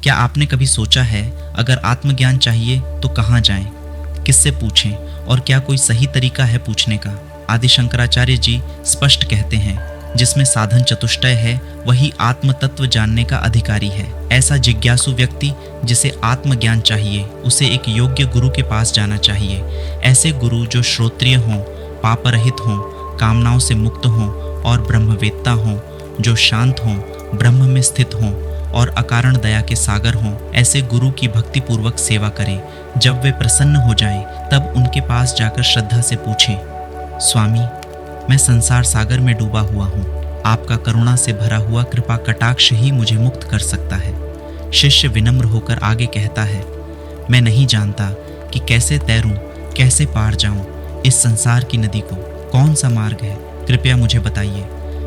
क्या आपने कभी सोचा है, अगर आत्मज्ञान चाहिए तो कहाँ जाएं? किससे पूछें? और क्या कोई सही तरीका है पूछने का? आदि शंकराचार्य जी स्पष्ट कहते हैं, जिसमें साधन चतुष्टय है वही आत्म तत्व जानने का अधिकारी है। ऐसा जिज्ञासु व्यक्ति जिसे आत्मज्ञान चाहिए, उसे एक योग्य गुरु के पास जाना चाहिए। ऐसे गुरु जो श्रोत्रिय हों, पापरहित हों, कामनाओं से मुक्त हों और ब्रह्मवेत्ता हों, जो शांत हों, ब्रह्म में स्थित हों और अकारण दया के सागर हों। ऐसे गुरु की भक्ति पूर्वक सेवा करें। जब वे प्रसन्न हो जाएं, तब उनके पास जाकर श्रद्धा से पूछें, स्वामी, मैं संसार सागर में डूबा हुआ हूँ, आपका करुणा से भरा हुआ कृपा कटाक्ष ही मुझे मुक्त कर सकता है। शिष्य विनम्र होकर आगे कहता है, मैं नहीं जानता कि कैसे तैरूं, कैसे पार जाऊं इस संसार की नदी को। कौन सा मार्ग है, कृपया मुझे बताइए,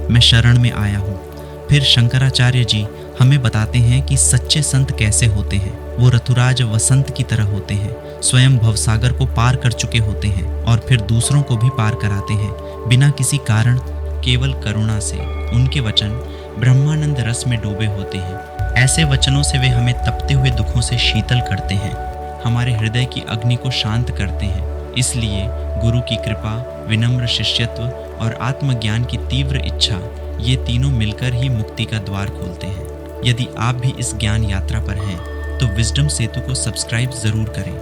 मैं शरण में आया हूँ। फिर शंकराचार्य जी हमें बताते हैं कि सच्चे संत कैसे होते हैं। वो ऋतुराज वसंत की तरह होते हैं, स्वयं भवसागर को पार कर चुके होते हैं और फिर दूसरों को भी पार कराते हैं। बिना किसी कारण, केवल करुणा से उनके वचन ब्रह्मानंद रस में डूबे होते हैं। ऐसे वचनों से वे हमें तपते हुए दुखों से शीतल करते हैं, हमारे हृदय की अग्नि को शांत करते हैं। इसलिए गुरु की कृपा, विनम्र शिष्यत्व और आत्मज्ञान की तीव्र इच्छा, ये तीनों मिलकर ही मुक्ति का द्वार खोलते हैं। यदि आप भी इस ज्ञान यात्रा पर हैं तो विजडम सेतु को सब्सक्राइब जरूर करें।